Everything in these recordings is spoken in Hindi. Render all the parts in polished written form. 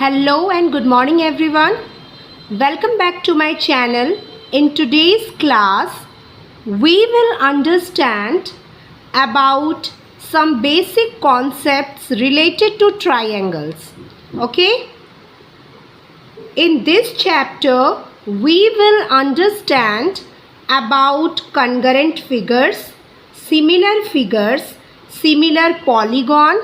Hello and good morning everyone. Welcome back to my channel. In today's class, we will understand about some basic concepts related to triangles. Okay? In this chapter, we will understand about congruent figures, similar polygon,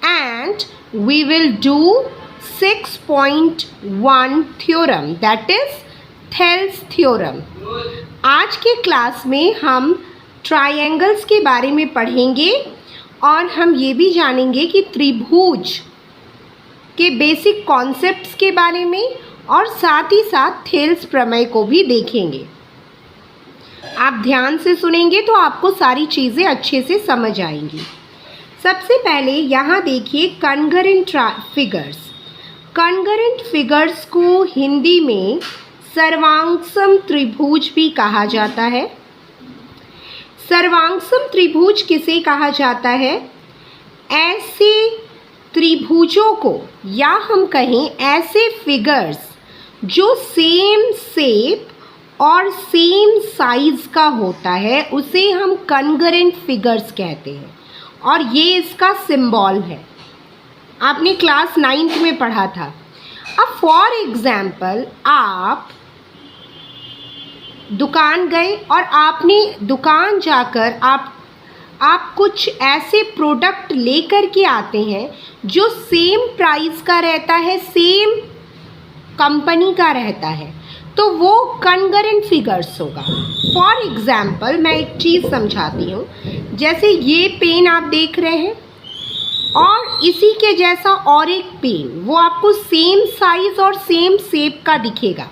and we will do 6.1 theorem, that is Thales theorem. आज के क्लास में हम ट्रायंगल्स के बारे में पढ़ेंगे और हम ये भी जानेंगे कि त्रिभुज के बेसिक कॉन्सेप्ट्स के बारे में और साथ ही साथ थेल्स प्रमेय को भी देखेंगे. आप ध्यान से सुनेंगे तो आपको सारी चीज़ें अच्छे से समझ आएंगी. सबसे पहले यहाँ देखिए कॉन्ग्रुएंट फिगर्स. कॉन्ग्रुएंट फिगर्स को हिंदी में सर्वांगसम त्रिभुज भी कहा जाता है. सर्वांगसम त्रिभुज किसे कहा जाता है? ऐसे त्रिभुजों को, या हम कहें ऐसे फिगर्स जो सेम शेप और सेम साइज का होता है, उसे हम कॉन्ग्रुएंट फिगर्स कहते हैं और ये इसका सिंबल है. आपने क्लास 9th में पढ़ा था. अब फॉर एग्जाम्पल आप दुकान गए और आपने दुकान जाकर आप कुछ ऐसे प्रोडक्ट लेकर के आते हैं जो सेम प्राइस का रहता है, सेम कंपनी का रहता है, तो वो कॉन्ग्रुएंट फिगर्स होगा. फॉर एग्जाम्पल मैं एक चीज़ समझाती हूँ. जैसे ये पेन आप देख रहे हैं और इसी के जैसा और एक पेन, वो आपको सेम साइज और सेम शेप का दिखेगा,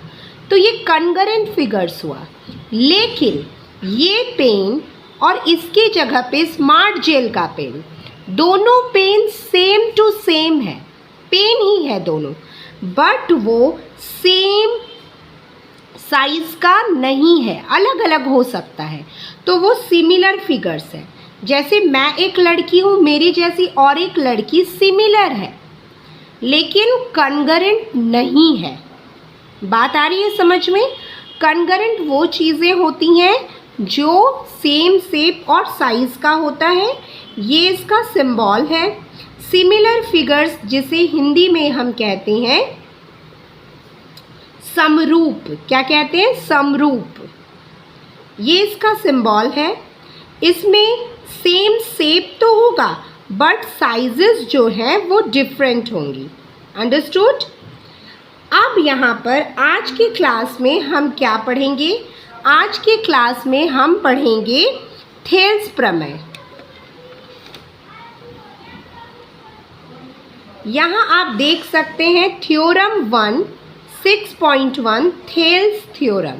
तो ये कॉन्ग्रुएंट फिगर्स हुआ. लेकिन ये पेन और इसके जगह पे स्मार्ट जेल का पेन, दोनों पेन सेम टू सेम है, पेन ही है दोनों, बट वो सेम साइज का नहीं है, अलग अलग हो सकता है, तो वो सिमिलर फिगर्स है. जैसे मैं एक लड़की हूँ, मेरी जैसी और एक लड़की सिमिलर है लेकिन कॉन्ग्रुएंट नहीं है. बात आ रही है समझ में? कॉन्ग्रुएंट वो चीज़ें होती हैं जो सेम शेप और साइज का होता है, ये इसका सिंबल है. सिमिलर फिगर्स जिसे हिंदी में हम कहते हैं समरूप. क्या कहते हैं? समरूप. ये इसका सिंबल है. इसमें सेम शेप तो होगा बट साइजेस जो हैं वो डिफरेंट होंगी. अंडरस्टूड? अब यहाँ पर आज की क्लास में हम क्या पढ़ेंगे? आज के क्लास में हम पढ़ेंगे थेल्स प्रमेय. यहाँ आप देख सकते हैं theorem 1 6.1 Thales theorem.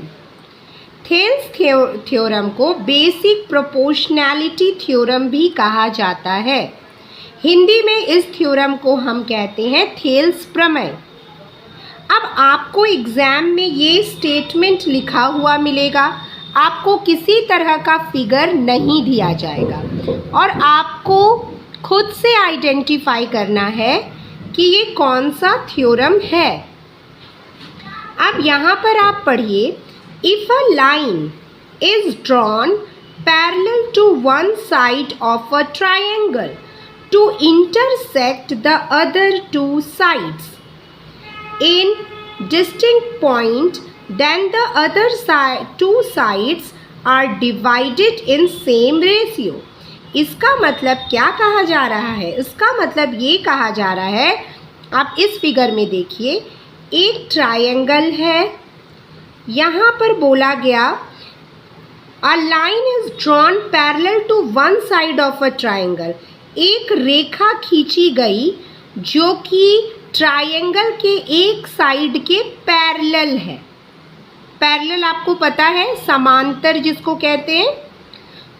Thales theorem को बेसिक प्रोपोर्शनैलिटी थ्योरम भी कहा जाता है. हिंदी में इस थ्योरम को हम कहते हैं थेल्स प्रमेय. अब आपको एग्ज़ाम में ये स्टेटमेंट लिखा हुआ मिलेगा, आपको किसी तरह का फिगर नहीं दिया जाएगा और आपको खुद से आइडेंटिफाई करना है कि ये कौन सा थ्योरम है. अब यहाँ पर आप पढ़िए. If a line is drawn parallel to one side of a triangle to intersect the other two sides in distinct point, then the other two sides are divided in same ratio. इसका मतलब क्या कहा जा रहा है? इसका मतलब ये कहा जा रहा है, आप इस फिगर में देखिए, एक ट्रायंगल है. यहाँ पर बोला गया a line is drawn parallel to one side of a triangle. एक रेखा खींची गई जो कि ट्रायंगल के एक साइड के पैरेलल है. पैरेलल आपको पता है, समांतर जिसको कहते हैं.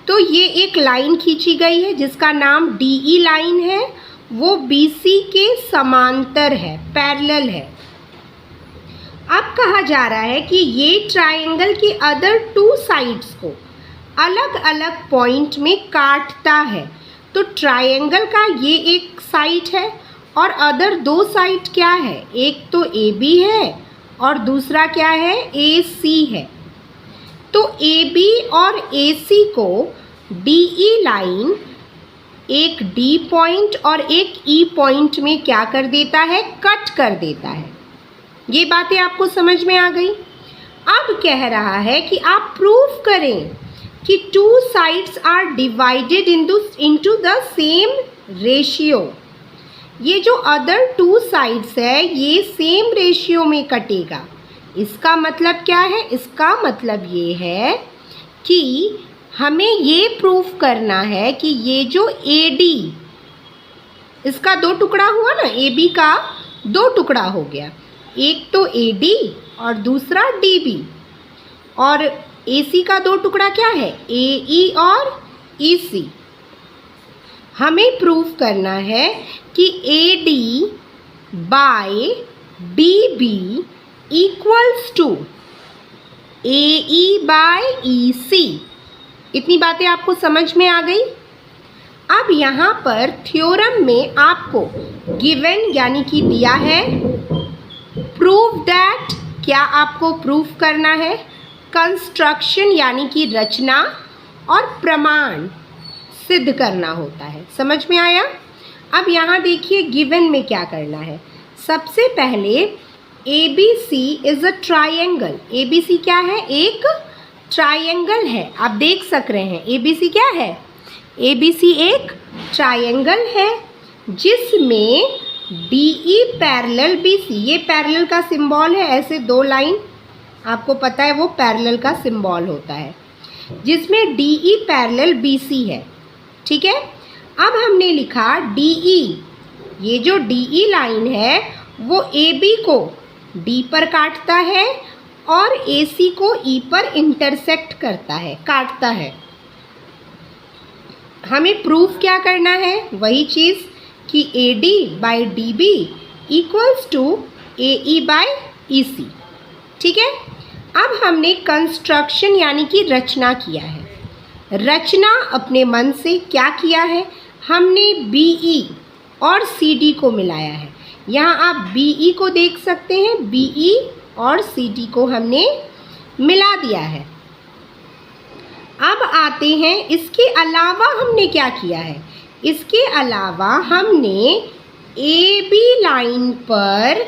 तो ये एक लाइन खींची गई है जिसका नाम DE लाइन है, वो BC के समांतर है, पैरेलल है. अब कहा जा रहा है कि ये ट्रायंगल की अदर टू साइड्स को अलग अलग पॉइंट में काटता है. तो ट्रायंगल का ये एक साइड है और अदर दो साइड क्या है, एक तो ए बी है और दूसरा क्या है, ए सी है। तो ए बी और ए सी को डी ई लाइन एक डी पॉइंट और एक ई पॉइंट में क्या कर देता है, कट कर देता है। ये बातें आपको समझ में आ गई। अब कह रहा है कि आप प्रूफ करें कि two sides are divided into the same ratio. ये जो अदर टू साइड्स है ये सेम रेशियो में कटेगा। इसका मतलब क्या है, इसका मतलब ये है कि हमें ये प्रूफ करना है कि ये जो ए डी, इसका दो टुकड़ा हुआ ना, ए बी का दो टुकड़ा हो गया, एक तो ए डी और दूसरा डी बी, और ए सी का दो टुकड़ा क्या है, ए ई और ई सी। हमें प्रूफ करना है कि A D by D B equals to A E by E C. इतनी बातें आपको समझ में आ गई। अब यहाँ पर थ्योरम में आपको गिवन यानी कि दिया है, प्रूव दैट क्या आपको प्रूफ करना है, कंस्ट्रक्शन यानी कि रचना, और प्रमाण सिद्ध करना होता है। समझ में आया। अब यहाँ देखिए गिवन में क्या करना है। सबसे पहले A B C is a triangle. A B C क्या है, एक ट्राइंगल है। आप देख सक रहे हैं ए बी सी क्या है, ए बी सी एक ट्राइंगल है जिसमें D E parallel B C, ये पैरेलल का सिंबल है, ऐसे दो लाइन आपको पता है वो पैरेलल का सिंबल होता है, जिसमें D E parallel B C है। ठीक है। अब हमने लिखा डी ई, ये जो डी ई लाइन है वो ए बी को डी पर काटता है और ए सी को ई पर इंटरसेक्ट करता है, काटता है। हमें प्रूफ क्या करना है, वही चीज़ कि A D by D B equals to A E by E C. ठीक है। अब हमने कंस्ट्रक्शन यानी कि रचना किया है। रचना अपने मन से क्या किया है, हमने बी ई और सी डी को मिलाया है। यहाँ आप बी ई को देख सकते हैं, बी ई और सी डी को हमने मिला दिया है। अब आते हैं, इसके अलावा हमने क्या किया है, इसके अलावा हमने ए बी लाइन पर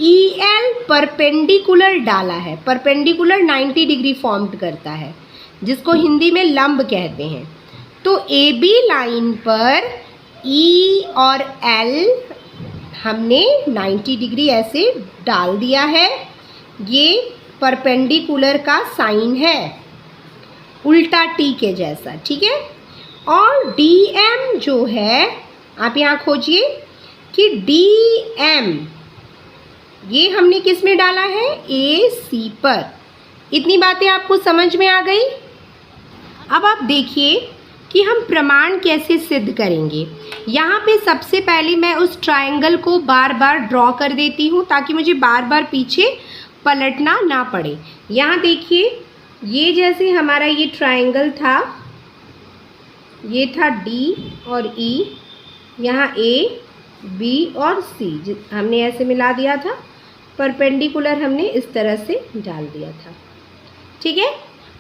ई एल परपेंडिकुलर डाला है। परपेंडिकुलर 90 डिग्री फॉर्म्ड करता है, जिसको हिंदी में लंब कहते हैं। तो ए बी लाइन पर ई और एल हमने 90 डिग्री ऐसे डाल दिया है। ये परपेंडिकुलर का साइन है, उल्टा टी के जैसा। ठीक है। और डी एम जो है, आप यहाँ खोजिए कि डी एम ये हमने किस में डाला है, ए सी पर। इतनी बातें आपको समझ में आ गई। अब आप देखिए कि हम प्रमाण कैसे सिद्ध करेंगे। यहाँ पे सबसे पहले मैं उस ट्रायंगल को बार बार ड्रॉ कर देती हूँ ताकि मुझे बार बार पीछे पलटना ना पड़े। यहाँ देखिए, ये जैसे हमारा ये ट्रायंगल था, ये था डी और ई, यहाँ ए बी और सी हमने ऐसे मिला दिया था, परपेंडिकुलर हमने इस तरह से डाल दिया था। ठीक है।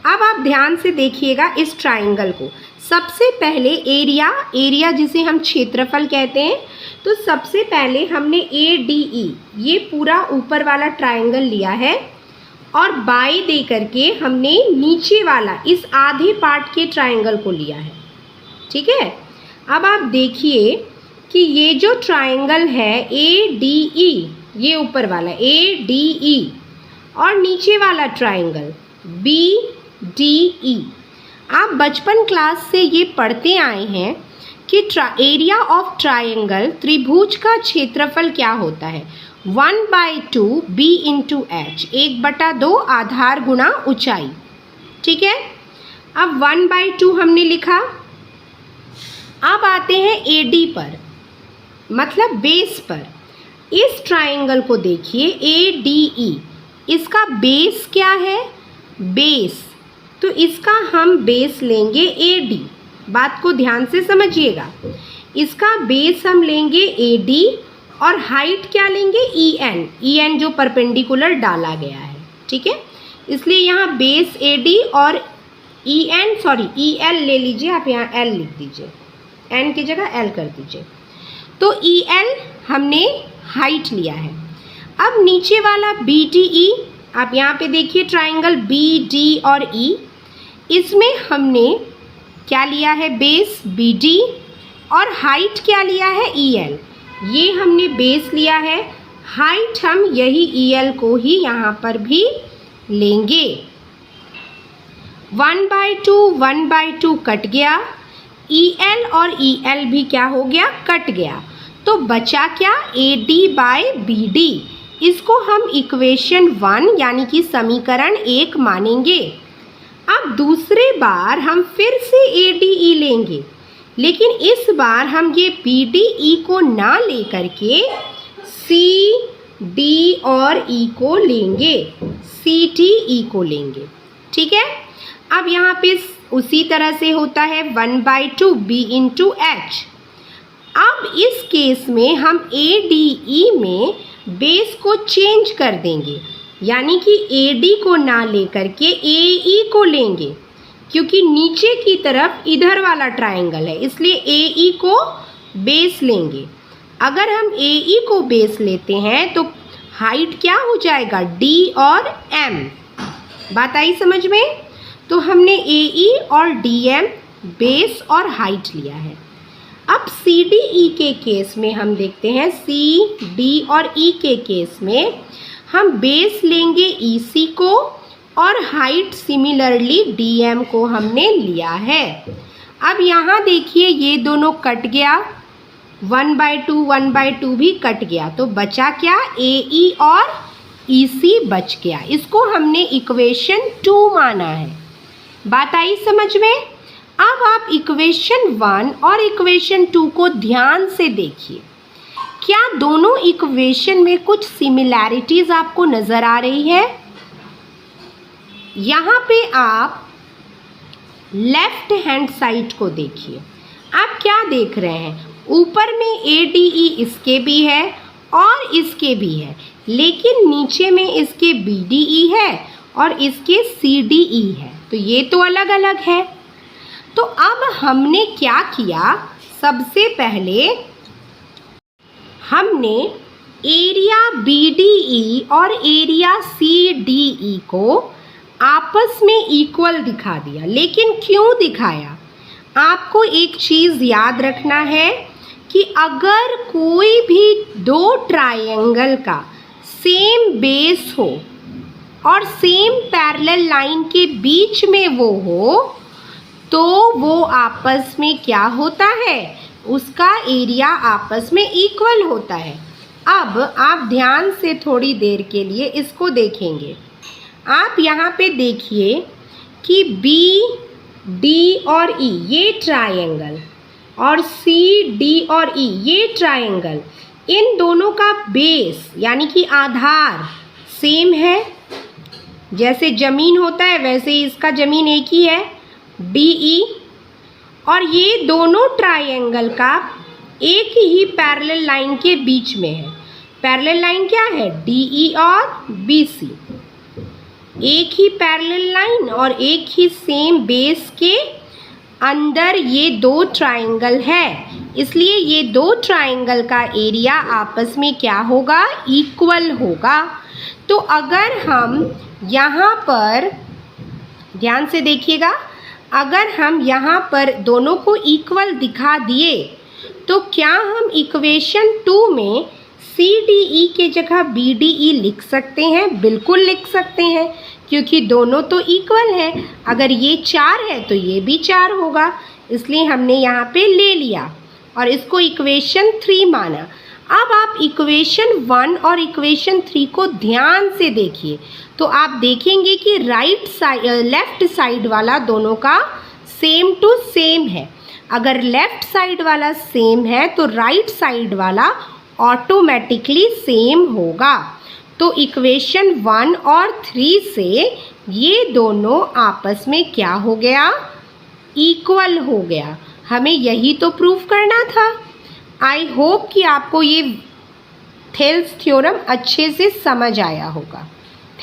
अब आप ध्यान से देखिएगा इस ट्रायंगल को। सबसे पहले एरिया जिसे हम क्षेत्रफल कहते हैं, तो सबसे पहले हमने ए डी ई ये पूरा ऊपर वाला ट्रायंगल लिया है और बाई दे करके हमने नीचे वाला इस आधे पार्ट के ट्रायंगल को लिया है। ठीक है। अब आप देखिए कि ये जो ट्रायंगल है ए डी ई, ये ऊपर वाला ए डी ई, और नीचे वाला ट्रायंगल बी डी ई। आप बचपन क्लास से ये पढ़ते आए हैं कि एरिया ऑफ ट्रायंगल, त्रिभुज का क्षेत्रफल क्या होता है, 1/2 b इंटू एच, 1/2 आधार गुणा ऊंचाई। ठीक है। अब 1/2 हमने लिखा। अब आते हैं ए डी पर, मतलब बेस पर। इस ट्रायंगल को देखिए ए डी ई, इसका बेस क्या है, बेस, तो इसका हम बेस लेंगे ए डी। बात को ध्यान से समझिएगा। इसका बेस हम लेंगे AD और हाइट क्या लेंगे EN जो परपेंडिकुलर डाला गया है, ठीक है। इसलिए यहाँ बेस AD और EL ले लीजिए, आप यहाँ L लिख दीजिए, N की जगह L कर दीजिए। तो EL हमने हाइट लिया है। अब नीचे वाला BDE, आप यहाँ पे देखिए ट्राइंगल BD और E, इसमें हमने क्या लिया है बेस BD और हाइट क्या लिया है EL। ये हमने बेस लिया है, हाइट हम यही EL को ही यहाँ पर भी लेंगे। 1/2 कट गया, EL और EL भी क्या हो गया, कट गया। तो बचा क्या, AD/BD। इसको हम इक्वेशन 1 यानी कि समीकरण 1 मानेंगे। अब दूसरे बार हम फिर से ADE लेंगे, लेकिन इस बार हम ये BDE को ना लेकर के CD और E को लेंगे, CDE को लेंगे, ठीक है। अब यहाँ पे उसी तरह से होता है 1/2 B × H। अब इस केस में हम ADE में बेस को चेंज कर देंगे, यानी कि AD को ना लेकर के AE को लेंगे, क्योंकि नीचे की तरफ इधर वाला ट्राइंगल है, इसलिए AE को बेस लेंगे। अगर हम AE को बेस लेते हैं तो हाइट क्या हो जाएगा, D और M। बात आई समझ में? तो हमने AE और DM बेस और हाइट लिया है। अब CDE के केस में हम देखते हैं, CD और E के केस में हम बेस लेंगे EC को और हाइट सिमिलरली DM को हमने लिया है। अब यहाँ देखिए ये दोनों कट गया, 1/2 भी कट गया, तो बचा क्या, AE और EC बच गया। इसको हमने इक्वेशन 2 माना है। बात आई समझ में? अब आप इक्वेशन 1 और इक्वेशन 2 को ध्यान से देखिए। क्या दोनों इक्वेशन में कुछ सिमिलैरिटीज आपको नजर आ रही है? यहाँ पे आप लेफ्ट हैंड साइड को देखिए। आप क्या देख रहे हैं, ऊपर में ADE इसके भी है और इसके भी है, लेकिन नीचे में इसके BDE है और इसके CDE है, तो ये तो अलग अलग है। तो अब हमने क्या किया, सबसे पहले हमने एरिया BDE और एरिया CDE को आपस में इक्वल दिखा दिया। लेकिन क्यों दिखाया, आपको एक चीज़ याद रखना है कि अगर कोई भी दो ट्रायंगल का सेम बेस हो और सेम पैरेलल लाइन के बीच में वो हो, तो वो आपस में क्या होता है, उसका एरिया आपस में इक्वल होता है। अब आप ध्यान से थोड़ी देर के लिए इसको देखेंगे। आप यहाँ पे देखिए कि BD और E ये ट्रायंगल और CD और E ये ट्रायंगल, इन दोनों का बेस यानी कि आधार सेम है। जैसे जमीन होता है वैसे ही इसका जमीन एक ही है, DE, और ये दोनों ट्रायंगल का एक ही पैरेलल लाइन के बीच में है। पैरेलल लाइन क्या है, DE और BC, एक ही पैरेलल लाइन और एक ही सेम बेस के अंदर ये दो ट्रायंगल है, इसलिए ये दो ट्रायंगल का एरिया आपस में क्या होगा, इक्वल होगा। तो अगर हम यहाँ पर ध्यान से देखिएगा, अगर हम यहाँ पर दोनों को इक्वल दिखा दिए तो क्या हम इक्वेशन 2 में CDE के जगह BDE लिख सकते हैं? बिल्कुल लिख सकते हैं, क्योंकि दोनों तो इक्वल हैं। अगर ये 4 है तो ये भी 4 होगा, इसलिए हमने यहाँ पे ले लिया और इसको इक्वेशन 3 माना। अब आप इक्वेशन 1 और इक्वेशन 3 को ध्यान से देखिए, तो आप देखेंगे कि लेफ्ट साइड वाला दोनों का सेम टू सेम है। अगर लेफ्ट साइड वाला सेम है तो राइट साइड वाला ऑटोमेटिकली सेम होगा। तो इक्वेशन 1 और 3 से ये दोनों आपस में क्या हो गया, इक्वल हो गया। हमें यही तो प्रूफ करना था। आई होप कि आपको ये थेल्स थ्योरम अच्छे से समझ आया होगा।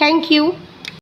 Thank you.